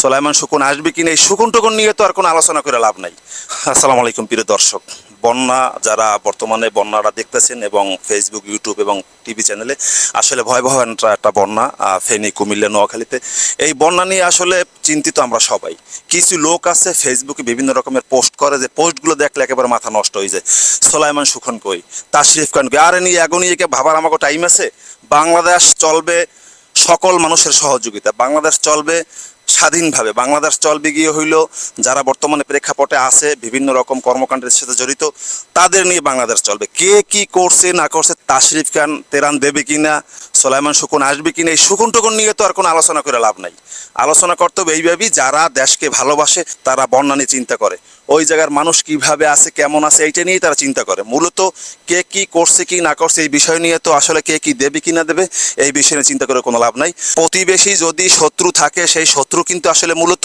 সোলাইমান শকুন আসবে কিনা এই শকুন টুকুন নিয়ে তো আর কোনো আলোচনা করে লাভ নাই। আসসালামু আলাইকুম প্রিয় দর্শক, বন্যা যারা বর্তমানে বন্যাটা দেখতেছেন এবং ফেসবুক, ইউটিউব এবং টিভি চ্যানেলে আসলে ভয়াবহ একটা বন্যা ফেনী, কুমিল্লা, নোয়াখালীতে। এই বন্যা নিয়ে আসলে চিন্তিত আমরা সবাই। কিছু লোক আছে ফেসবুকে বিভিন্ন রকমের পোস্ট করে, যে পোস্টগুলো দেখলে একেবারে মাথা নষ্ট হয়ে যায়। সোলাইমান শকুন কই, তাশরিফ খান কই, আরে নিয়ে এগো নিয়ে ভাবার আমাকে টাইম আছে? বাংলাদেশ চলবে সকল মানুষের সহযোগিতা, বাংলাদেশ চলবে স্বাধীনভাবে, বাংলাদেশ চলবে গিয়ে হইল যারা বর্তমানে প্রেক্ষাপটে আছে বিভিন্ন রকম কর্মকাণ্ডের সাথে জড়িত, তাদের নিয়ে বাংলাদেশ চলবে। কে কি করছে না করছে, তাশরিফ খান তেরান দেবে কিনা, সোলাইমান শকুন আসবে কিনা, এই শকুন টুকুন নিয়ে তো আর কোনো আলোচনা করে লাভ নাই। আলোচনা করতে হবে এইভাবেই, যারা দেশকে ভালোবাসে তারা বন্যা নিয়ে চিন্তা করে, ওই জায়গার মানুষ কিভাবে আছে কেমন আছে এইটা নিয়েই তারা চিন্তা করে। মূলত কে কি করছে কি না করছে এই বিষয় নিয়ে তো আসলে কে কি দেবে কি না দেবে এই বিষয় নিয়ে চিন্তা করে কোনো লাভ নাই। প্রতিবেশী যদি শত্রু থাকে, সেই শত্রু কিন্তু আসলে মূলত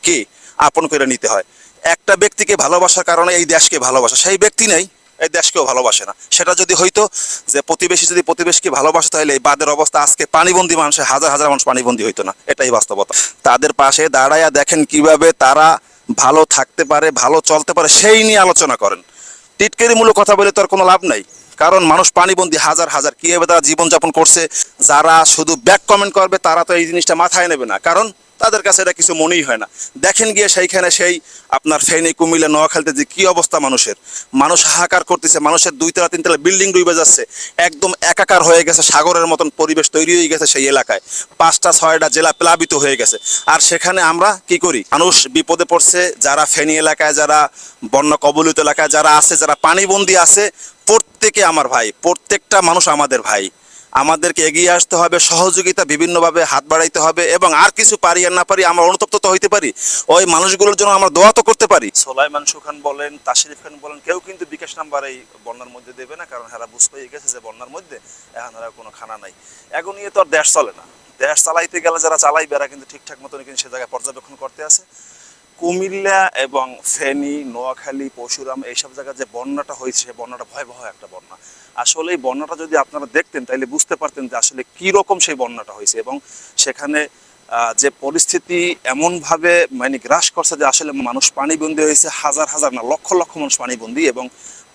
কি আপন করে নিতে হয়। একটা ব্যক্তিকে ভালোবাসার কারণে এই দেশকে ভালোবাসা, সেই ব্যক্তি নেই এই দেশকেও ভালোবাসে না। সেটা যদি হইতো যে প্রতিবেশী যদি প্রতিবেশীকে ভালোবাসে, তাহলে এই বাদের অবস্থা আজকে পানিবন্দী মানুষের হাজার হাজার মানুষ পানিবন্দী হইতো না। এটাই বাস্তবতা। তাদের পাশে দাঁড়াইয়া দেখেন কিভাবে তারা ভালো থাকতে পারে, ভালো চলতে পারে, সেই নিয়ে আলোচনা করেন। টিটকারিমূলক কথা বলে তো আর কোনো লাভ নাই। কারণ মানুষ পানিবন্দী হাজার হাজার, কীভাবে তারা জীবনযাপন করছে, যারা শুধু ব্যাক কমেন্ট করবে তারা তো এই জিনিসটা মাথায় নেবে না, কারণ তাদের কাছে এটা কিছু মনেই হয় না। দেখেন গিয়ে সেইখানে সেই আপনার ফেনী, কুমিল্লা, নোয়াখালীতে যে কী অবস্থা মানুষের, মানুষ হাহাকার করতেছে, মানুষের 2 তলা 3 তলা বিল্ডিং ডুবে যাচ্ছে, একদম একাকার হয়ে গেছে, সাগরের মতন পরিবেশ তৈরি হয়ে গেছে সেই এলাকায়। 5টা 6টা জেলা প্লাবিত হয়ে গেছে। আর সেখানে আমরা কি করি? মানুষ বিপদে পড়ছে, যারা ফেনী এলাকায়, যারা বন্যা কবলিত এলাকায় যারা আছে, যারা পানিবন্দী আছে, প্রত্যেকে আমার ভাই, প্রত্যেকটা মানুষ আমাদের ভাই। আমাদেরকে এগিয়ে আসতে হবে, সহযোগিতা বিভিন্নভাবে হাত বাড়াইতে হবে, এবং আর কিছু পারি আর না পারি আমরা অনুতপ্ত তো হইতে পারি, ওই মানুষগুলোর জন্য আমরা দোয়া তো করতে পারি। সোলাইমান সুখান বলেন, তাশরিফ খান বলেন, কেউ কিন্তু বিকাশ নাম্বার এই বন্যার মধ্যে দেবে না, কারণ এরা বুঝ পেয়ে গেছে যে বন্যার মধ্যে এখন এরা কোনো খানা নাই। এখন নিয়ে তো আর দেশ চলে না। দেশ চালাইতে গেলে যারা চালাইবে এরা কিন্তু ঠিকঠাক মতন কিন্তু সে জায়গায় পর্যবেক্ষণ করতে আছে। কুমিল্লা এবং ফেনী, নোয়াখালী, পরশুরাম এইসব জায়গায় যে বন্যাটা হয়েছে, বন্যাটা ভয়াবহ একটা বন্যা। আসলে এই বন্যাটা যদি আপনারা দেখতেন তাহলে বুঝতে পারতেন যে আসলে কী রকম সেই বন্যাটা হয়েছে, এবং সেখানে যে পরিস্থিতি এমনভাবে মানে গ্রাস করছে যে আসলে মানুষ পানিবন্দী হয়েছে, হাজার হাজার না লক্ষ লক্ষ মানুষ পানিবন্দী, এবং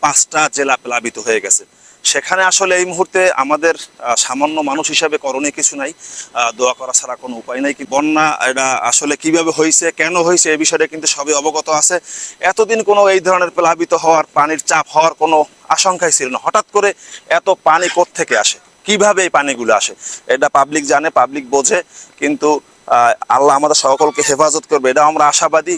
5টা জেলা প্লাবিত হয়ে গেছে। সেখানে আসলে এই মুহূর্তে আমাদের সামান্য মানুষ হিসাবে করণীয় কিছু নাই, দোয়া করা ছাড়া কোনো উপায় নাই। কি বন্যা এটা আসলে কিভাবে হয়েছে, কেন হয়েছে, এই বিষয়টা কিন্তু সবই অবগত আছে। এতদিন কোনো এই ধরনের প্লাবিত হওয়ার, পানির চাপ হওয়ার কোনো আশঙ্কাই ছিল না। হঠাৎ করে এত পানি কোত্থেকে আসে, কিভাবে এই পানিগুলো আসে, এটা পাবলিক জানে, পাবলিক বোঝে। কিন্তু আল্লাহ আমাদের সকলকে হেফাজত করবে, এটা আমরা আশাবাদী।